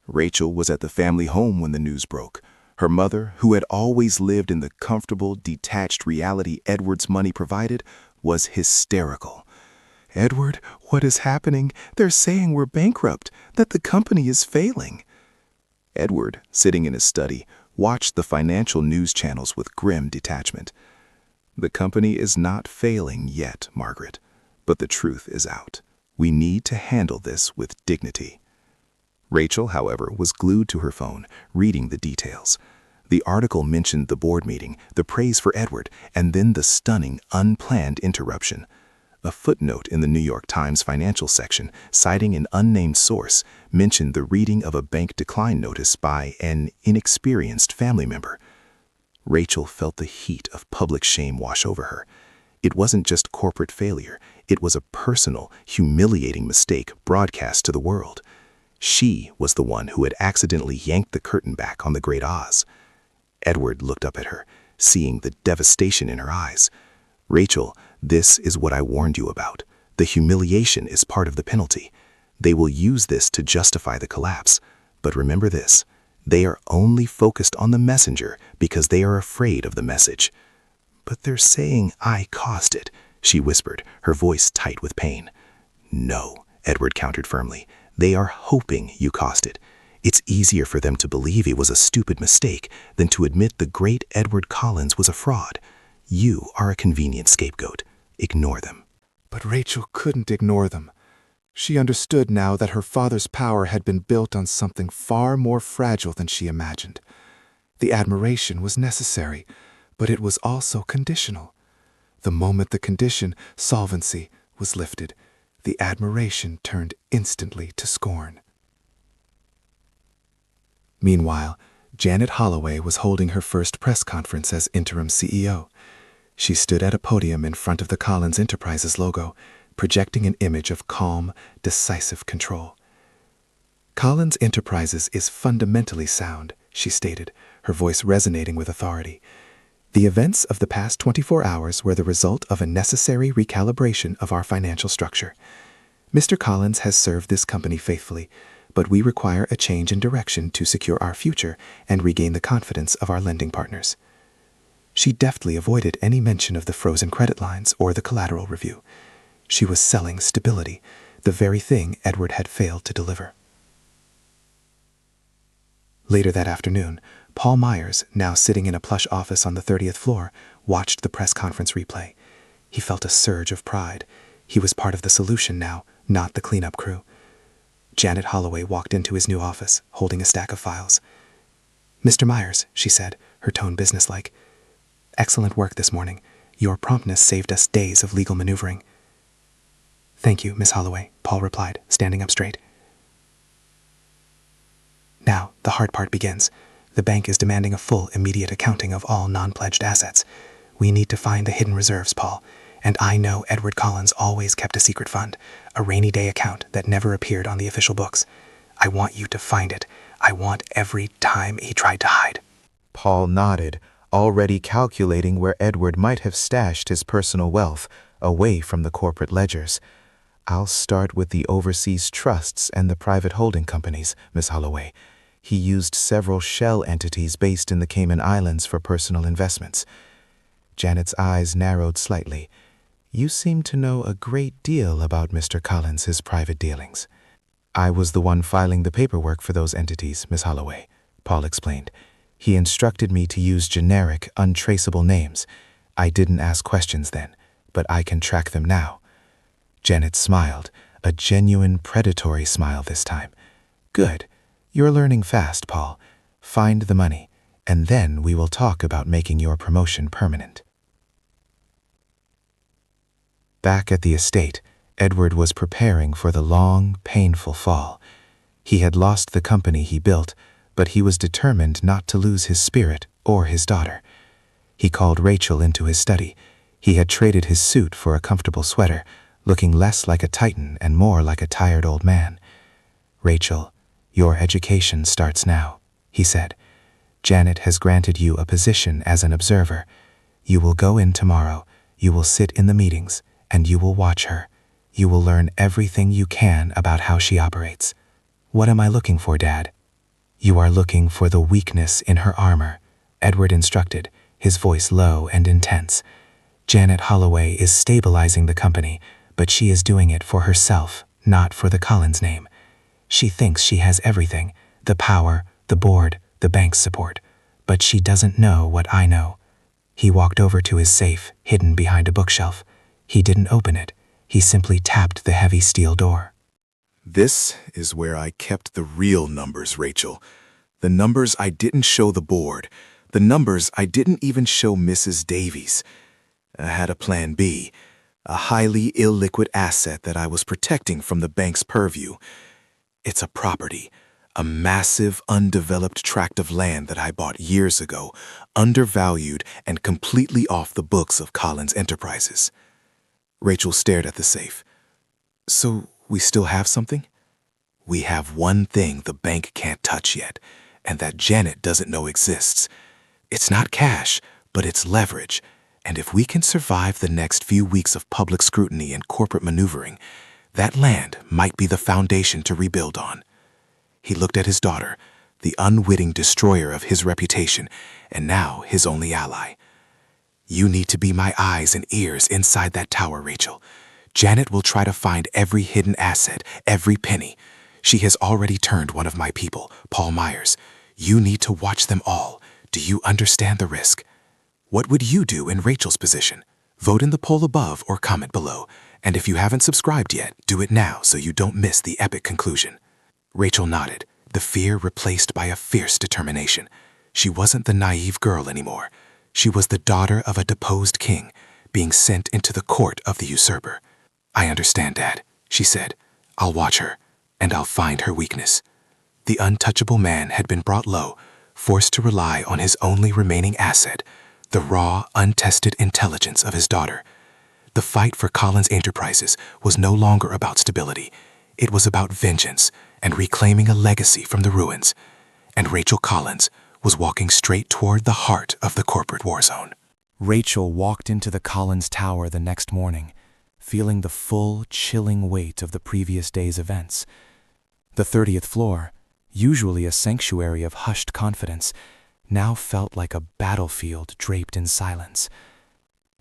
Rachel was at the family home when the news broke. Her mother, who had always lived in the comfortable, detached reality Edward's money provided, was hysterical. "Edward, what is happening? They're saying we're bankrupt, that the company is failing." Edward, sitting in his study, watched the financial news channels with grim detachment. "The company is not failing yet, Margaret, but the truth is out. We need to handle this with dignity." Rachel, however, was glued to her phone, reading the details. The article mentioned the board meeting, the praise for Edward, and then the stunning, unplanned interruption. A footnote in the New York Times financial section, citing an unnamed source, mentioned the reading of a bank decline notice by an inexperienced family member. Rachel felt the heat of public shame wash over her. It wasn't just corporate failure. It was a personal, humiliating mistake broadcast to the world. She was the one who had accidentally yanked the curtain back on the Great Oz. Edward looked up at her, seeing the devastation in her eyes. "Rachel, this is what I warned you about. The humiliation is part of the penalty. They will use this to justify the collapse. But remember this, they are only focused on the messenger because they are afraid of the message." "But they're saying I caused it," she whispered, her voice tight with pain. "No," Edward countered firmly. "They are hoping you caused it. It's easier for them to believe it was a stupid mistake than to admit the great Edward Collins was a fraud. You are a convenient scapegoat. Ignore them." But Rachel couldn't ignore them. She understood now that her father's power had been built on something far more fragile than she imagined. The admiration was necessary, but it was also conditional. The moment the condition, solvency, was lifted, the admiration turned instantly to scorn. Meanwhile, Janet Holloway was holding her first press conference as interim CEO. She stood at a podium in front of the Collins Enterprises logo, projecting an image of calm, decisive control. "Collins Enterprises is fundamentally sound," she stated, her voice resonating with authority. "The events of the past 24 hours were the result of a necessary recalibration of our financial structure. Mr. Collins has served this company faithfully, but we require a change in direction to secure our future and regain the confidence of our lending partners." She deftly avoided any mention of the frozen credit lines or the collateral review. She was selling stability, the very thing Edward had failed to deliver. Later that afternoon, Paul Myers, now sitting in a plush office on the 30th floor, watched the press conference replay. He felt a surge of pride. He was part of the solution now, not the cleanup crew. Janet Holloway walked into his new office, holding a stack of files. "Mr. Myers," she said, her tone businesslike. "Excellent work this morning. Your promptness saved us days of legal maneuvering." "Thank you, Miss Holloway," Paul replied, standing up straight. "Now, the hard part begins. The bank is demanding a full, immediate accounting of all non-pledged assets. We need to find the hidden reserves, Paul. And I know Edward Collins always kept a secret fund, a rainy day account that never appeared on the official books. I want you to find it. I want every dime he tried to hide." Paul nodded, already calculating where Edward might have stashed his personal wealth, away from the corporate ledgers. "I'll start with the overseas trusts and the private holding companies, Miss Holloway. He used several shell entities based in the Cayman Islands for personal investments." Janet's eyes narrowed slightly. "You seem to know a great deal about Mr. Collins' private dealings." "I was the one filing the paperwork for those entities, Miss Holloway," Paul explained. "He instructed me to use generic, untraceable names. I didn't ask questions then, but I can track them now." Janet smiled, a genuine predatory smile this time. "Good. You're learning fast, Paul. Find the money, and then we will talk about making your promotion permanent." Back at the estate, Edward was preparing for the long, painful fall. He had lost the company he built, but he was determined not to lose his spirit or his daughter. He called Rachel into his study. He had traded his suit for a comfortable sweater, looking less like a titan and more like a tired old man. "Rachel, your education starts now," he said. Janet has granted you a position as an observer. You will go in tomorrow, you will sit in the meetings, and you will watch her. You will learn everything you can about how she operates. What am I looking for, Dad? You are looking for the weakness in her armor, Edward instructed, his voice low and intense. Janet Holloway is stabilizing the company, but she is doing it for herself, not for the Collins name. She thinks she has everything, the power, the board, the bank's support, but she doesn't know what I know. He walked over to his safe, hidden behind a bookshelf. He didn't open it. He simply tapped the heavy steel door. This is where I kept the real numbers, Rachel. The numbers I didn't show the board. The numbers I didn't even show Mrs. Davies. I had a plan B, a highly illiquid asset that I was protecting from the bank's purview. It's a property, a massive, undeveloped tract of land that I bought years ago, undervalued and completely off the books of Collins Enterprises. Rachel stared at the safe. So we still have something? We have one thing the bank can't touch yet, and that Janet doesn't know exists. It's not cash, but it's leverage, and if we can survive the next few weeks of public scrutiny and corporate maneuvering, that land might be the foundation to rebuild on. He looked at his daughter, the unwitting destroyer of his reputation, and now his only ally. You need to be my eyes and ears inside that tower, Rachel. Janet will try to find every hidden asset, every penny. She has already turned one of my people, Paul Myers. You need to watch them all. Do you understand the risk? What would you do in Rachel's position? Vote in the poll above or comment below. And if you haven't subscribed yet, do it now so you don't miss the epic conclusion. Rachel nodded, the fear replaced by a fierce determination. She wasn't the naive girl anymore. She was the daughter of a deposed king, being sent into the court of the usurper. I understand, Dad, she said. I'll watch her, and I'll find her weakness. The untouchable man had been brought low, forced to rely on his only remaining asset, the raw, untested intelligence of his daughter. The fight for Collins Enterprises was no longer about stability. It was about vengeance and reclaiming a legacy from the ruins. And Rachel Collins was walking straight toward the heart of the corporate war zone. Rachel walked into the Collins Tower the next morning, feeling the full, chilling weight of the previous day's events. The 30th floor, usually a sanctuary of hushed confidence, now felt like a battlefield draped in silence.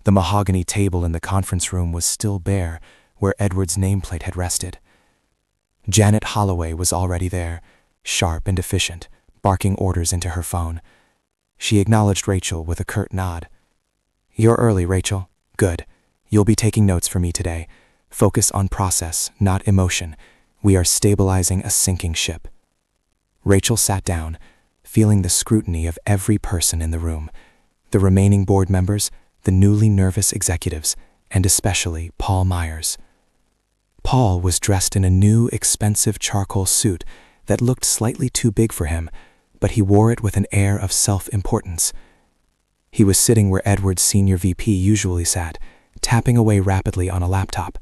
The mahogany table in the conference room was still bare, where Edward's nameplate had rested. Janet Holloway was already there, sharp and efficient, barking orders into her phone. She acknowledged Rachel with a curt nod. "You're early, Rachel. Good. You'll be taking notes for me today. Focus on process, not emotion. We are stabilizing a sinking ship." Rachel sat down, feeling the scrutiny of every person in the room, the remaining board members, the newly nervous executives, and especially Paul Myers. Paul was dressed in a new, expensive charcoal suit that looked slightly too big for him, but he wore it with an air of self-importance. He was sitting where Edward's senior VP usually sat, tapping away rapidly on a laptop.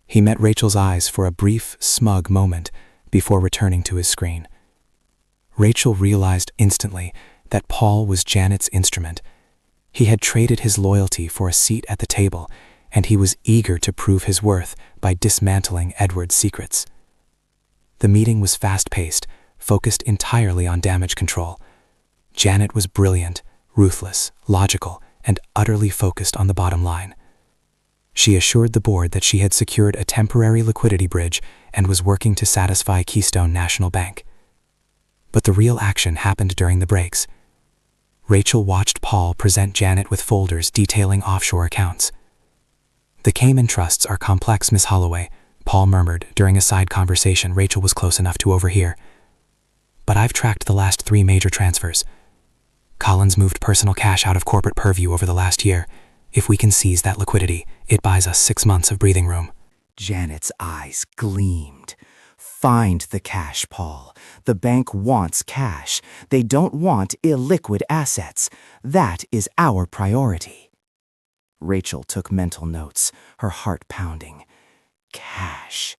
He met Rachel's eyes for a brief, smug moment before returning to his screen. Rachel realized instantly that Paul was Janet's instrument. He had traded his loyalty for a seat at the table, and he was eager to prove his worth by dismantling Edward's secrets. The meeting was fast-paced, focused entirely on damage control. Janet was brilliant, ruthless, logical, and utterly focused on the bottom line. She assured the board that she had secured a temporary liquidity bridge and was working to satisfy Keystone National Bank. But the real action happened during the breaks. Rachel watched Paul present Janet with folders detailing offshore accounts. "The Cayman trusts are complex, Miss Holloway," Paul murmured during a side conversation Rachel was close enough to overhear. "But I've tracked the last 3 major transfers. Collins moved personal cash out of corporate purview over the last year. If we can seize that liquidity, it buys us 6 months of breathing room." Janet's eyes gleamed. "Find the cash, Paul. The bank wants cash. They don't want illiquid assets. That is our priority." Rachel took mental notes, her heart pounding. Cash.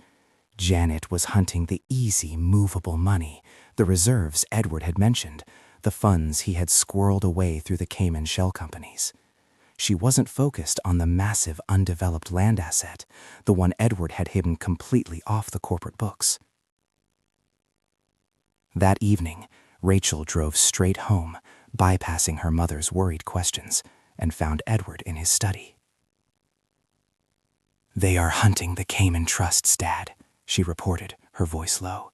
Janet was hunting the easy, movable money, the reserves Edward had mentioned, the funds he had squirreled away through the Cayman shell companies. She wasn't focused on the massive undeveloped land asset, the one Edward had hidden completely off the corporate books. That evening, Rachel drove straight home, bypassing her mother's worried questions, and found Edward in his study. "They are hunting the Cayman trusts, Dad," she reported, her voice low.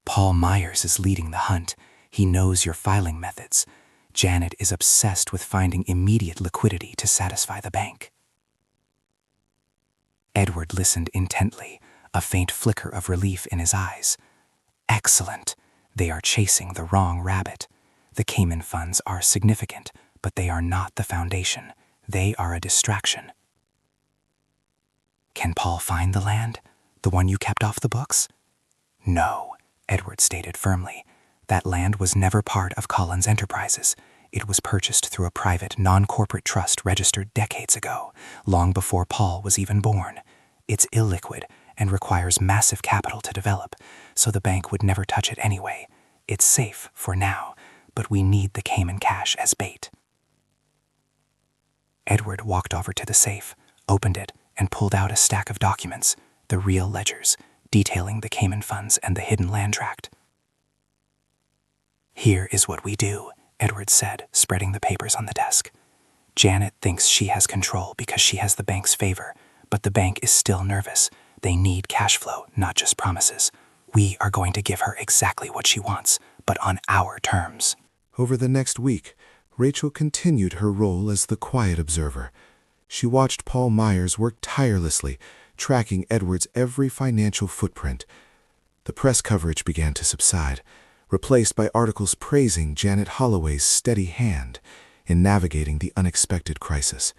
"Paul Myers is leading the hunt. He knows your filing methods. Janet is obsessed with finding immediate liquidity to satisfy the bank." Edward listened intently, a faint flicker of relief in his eyes. "Excellent. They are chasing the wrong rabbit. The Cayman funds are significant, but they are not the foundation. They are a distraction." "Can Paul find the land? The one you kept off the books?" "No," Edward stated firmly. "That land was never part of Collins Enterprises. It was purchased through a private, non-corporate trust registered decades ago, long before Paul was even born. It's illiquid and requires massive capital to develop, so the bank would never touch it anyway. It's safe for now, but we need the Cayman cash as bait." Edward walked over to the safe, opened it, and pulled out a stack of documents, the real ledgers, detailing the Cayman funds and the hidden land tract. "Here is what we do," Edward said, spreading the papers on the desk. "Janet thinks she has control because she has the bank's favor, but the bank is still nervous. They need cash flow, not just promises. We are going to give her exactly what she wants, but on our terms." Over the next week, Rachel continued her role as the quiet observer. She watched Paul Myers work tirelessly, tracking Edward's every financial footprint. The press coverage began to subside, replaced by articles praising Janet Holloway's steady hand in navigating the unexpected crisis.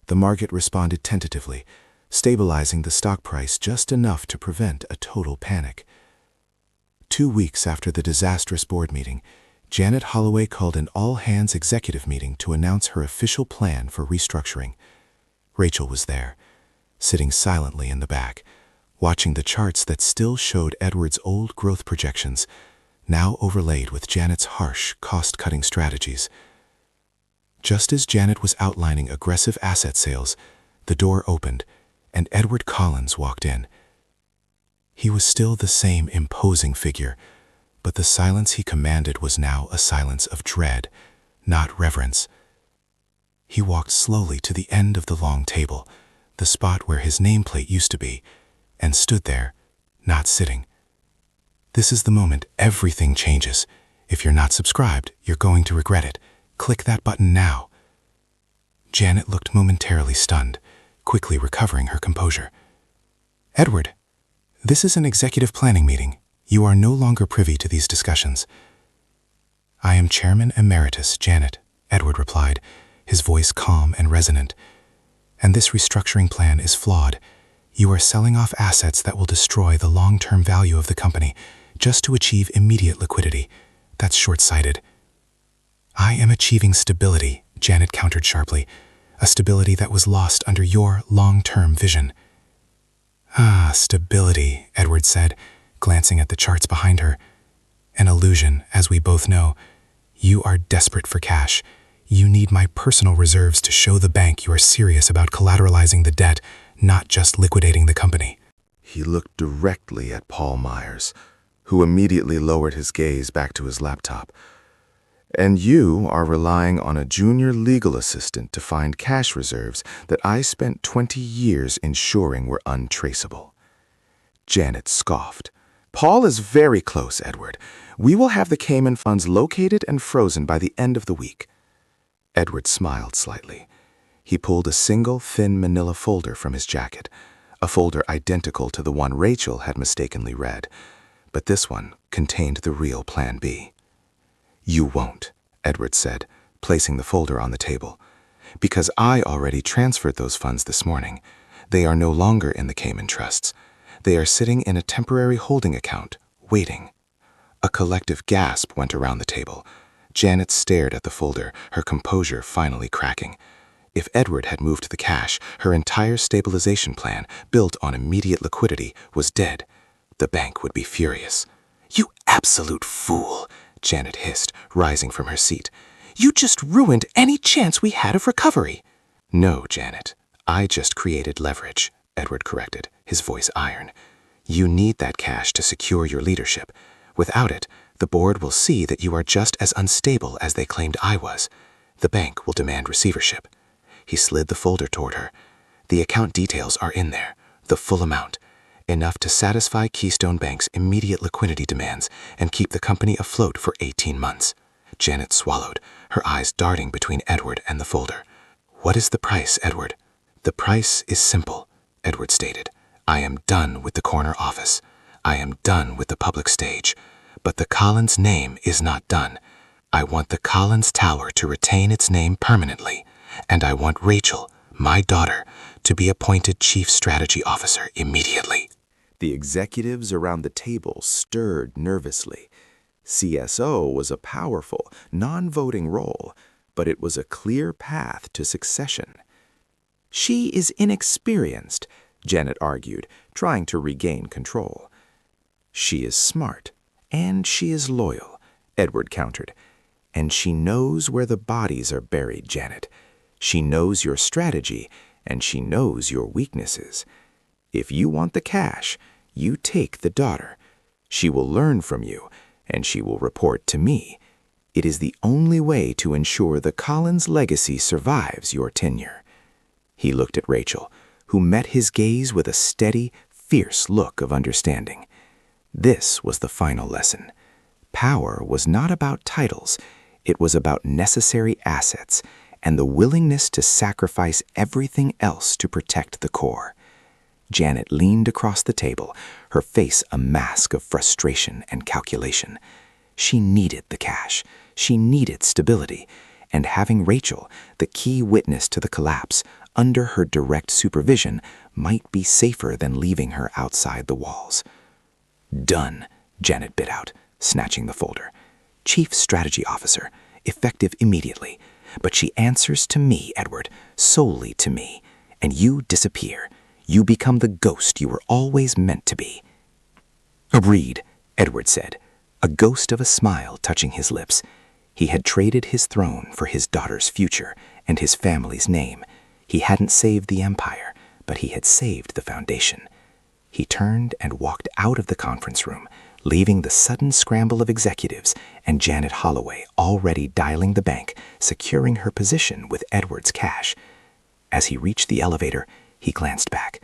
The market responded tentatively, stabilizing the stock price just enough to prevent a total panic. 2 weeks after the disastrous board meeting, Janet Holloway called an all-hands executive meeting to announce her official plan for restructuring. Rachel was there, sitting silently in the back, watching the charts that still showed Edward's old growth projections, now overlaid with Janet's harsh, cost-cutting strategies. Just as Janet was outlining aggressive asset sales, the door opened, and Edward Collins walked in. He was still the same imposing figure, but the silence he commanded was now a silence of dread, not reverence. He walked slowly to the end of the long table, the spot where his nameplate used to be, and stood there, not sitting. "This is the moment everything changes. If you're not subscribed, you're going to regret it. Click that button now." Janet looked momentarily stunned, quickly recovering her composure. "Edward, this is an executive planning meeting. You are no longer privy to these discussions." "I am Chairman Emeritus, Janet," Edward replied, his voice calm and resonant. "And this restructuring plan is flawed. You are selling off assets that will destroy the long-term value of the company just to achieve immediate liquidity. That's short-sighted." "I am achieving stability," Janet countered sharply, "a stability that was lost under your long-term vision." "Ah, stability," Edward said, glancing at the charts behind her. "An illusion, as we both know. You are desperate for cash. You need my personal reserves to show the bank you are serious about collateralizing the debt, not just liquidating the company." He looked directly at Paul Myers, who immediately lowered his gaze back to his laptop. "And you are relying on a junior legal assistant to find cash reserves that I spent 20 years ensuring were untraceable." Janet scoffed. "Paul is very close, Edward. We will have the Cayman funds located and frozen by the end of the week." Edward smiled slightly. He pulled a single, thin manila folder from his jacket, a folder identical to the one Rachel had mistakenly read. But this one contained the real Plan B. "You won't," Edward said, placing the folder on the table. "Because I already transferred those funds this morning. They are no longer in the Cayman trusts. They are sitting in a temporary holding account, waiting." A collective gasp went around the table. Janet stared at the folder, her composure finally cracking. If Edward had moved the cash, her entire stabilization plan, built on immediate liquidity, was dead. The bank would be furious. "You absolute fool!" Janet hissed, rising from her seat. "You just ruined any chance we had of recovery." "No, Janet. I just created leverage," Edward corrected, his voice iron. "You need that cash to secure your leadership. Without it, the board will see that you are just as unstable as they claimed I was. The bank will demand receivership." He slid the folder toward her. "The account details are in there, the full amount, enough to satisfy Keystone Bank's immediate liquidity demands and keep the company afloat for 18 months. Janet swallowed, her eyes darting between Edward and the folder. "What is the price, Edward?" "The price is simple," Edward stated. "I am done with the corner office. I am done with the public stage. But the Collins name is not done. I want the Collins Tower to retain its name permanently, and I want Rachel, my daughter, to be appointed Chief Strategy Officer immediately." The executives around the table stirred nervously. CSO was a powerful, non-voting role, but it was a clear path to succession. "She is inexperienced," Janet argued, trying to regain control. "She is smart, and she is loyal," Edward countered. "And she knows where the bodies are buried, Janet. She knows your strategy, and she knows your weaknesses. If you want the cash, you take the daughter. She will learn from you, and she will report to me. It is the only way to ensure the Collins legacy survives your tenure." He looked at Rachel, who met his gaze with a steady, fierce look of understanding. This was the final lesson. Power was not about titles. It was about necessary assets and the willingness to sacrifice everything else to protect the core. Janet leaned across the table, her face a mask of frustration and calculation. She needed the cash. She needed stability. And having Rachel, the key witness to the collapse, under her direct supervision might be safer than leaving her outside the walls. "Done," Janet bit out, snatching the folder. "Chief Strategy Officer, effective immediately. But she answers to me, Edward, solely to me. And you disappear. You become the ghost you were always meant to be." "Agreed," Edward said, a ghost of a smile touching his lips. He had traded his throne for his daughter's future and his family's name. He hadn't saved the empire, but he had saved the foundation. He turned and walked out of the conference room, leaving the sudden scramble of executives and Janet Holloway already dialing the bank, securing her position with Edward's cash. As he reached the elevator, he glanced back.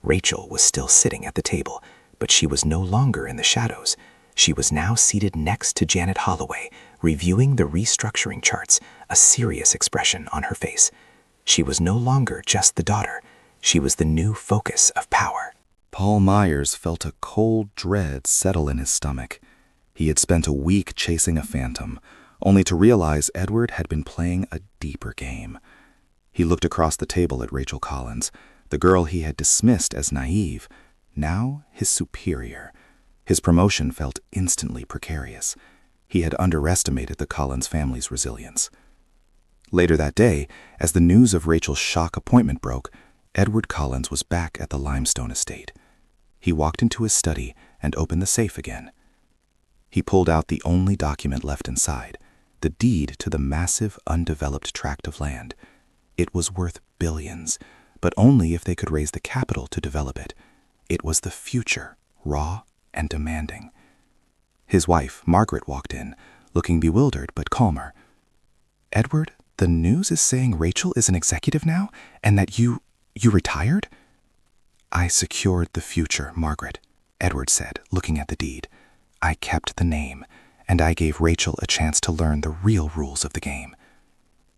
Rachel was still sitting at the table, but she was no longer in the shadows. She was now seated next to Janet Holloway, reviewing the restructuring charts, a serious expression on her face. She was no longer just the daughter. She was the new focus of power. Paul Myers felt a cold dread settle in his stomach. He had spent a week chasing a phantom, only to realize Edward had been playing a deeper game. He looked across the table at Rachel Collins, the girl he had dismissed as naive, now his superior. His promotion felt instantly precarious. He had underestimated the Collins family's resilience. Later that day, as the news of Rachel's shock appointment broke, Edward Collins was back at the Limestone estate. He walked into his study and opened the safe again. He pulled out the only document left inside, the deed to the massive, undeveloped tract of land. It was worth billions, but only if they could raise the capital to develop it. It was the future, raw and demanding. His wife, Margaret, walked in, looking bewildered but calmer. "Edward, the news is saying Rachel is an executive now, and that you retired?" "I secured the future, Margaret," Edward said, looking at the deed. "I kept the name, and I gave Rachel a chance to learn the real rules of the game."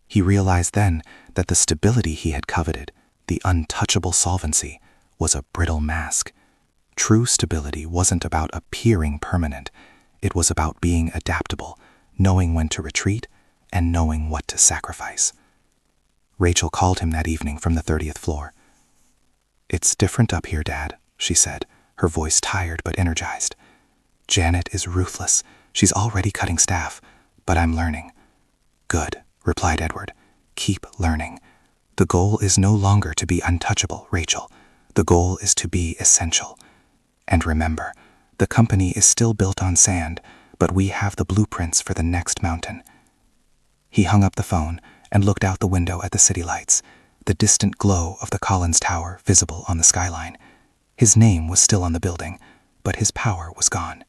He realized then that the stability he had coveted, the untouchable solvency, was a brittle mask. True stability wasn't about appearing permanent. It was about being adaptable, knowing when to retreat, and knowing what to sacrifice. Rachel called him that evening from the 30th floor. "It's different up here, Dad," she said, her voice tired but energized. "Janet is ruthless. She's already cutting staff, but I'm learning." "Good," replied Edward. "Keep learning. The goal is no longer to be untouchable, Rachel. The goal is to be essential. And remember, the company is still built on sand, but we have the blueprints for the next mountain. He hung up the phone and looked out the window at the city lights, the distant glow of the Collins Tower visible on the skyline. His name was still on the building, but his power was gone.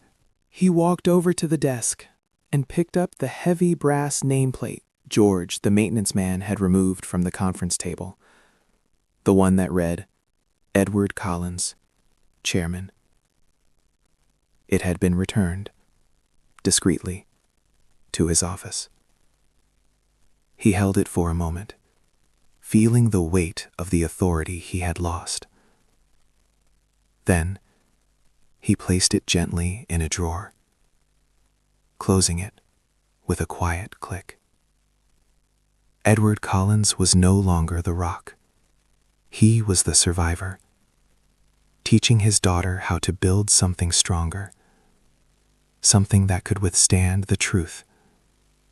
He walked over to the desk and picked up the heavy brass nameplate George, the maintenance man, had removed from the conference table. The one that read, Edward Collins, Chairman. It had been returned, discreetly, to his office. He held it for a moment, feeling the weight of the authority he had lost. Then, he placed it gently in a drawer, closing it with a quiet click. Edward Collins was no longer the rock. He was the survivor, teaching his daughter how to build something stronger, something that could withstand the truth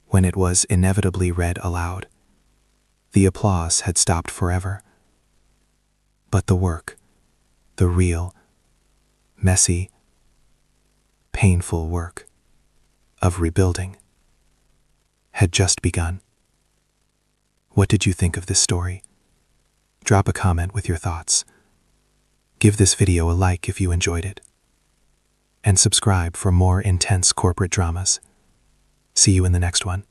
when it was inevitably read aloud. The applause had stopped forever, but the work, the real, messy, painful work of rebuilding had just begun. What did you think of this story? Drop a comment with your thoughts. Give this video a like if you enjoyed it. And subscribe for more intense corporate dramas. See you in the next one.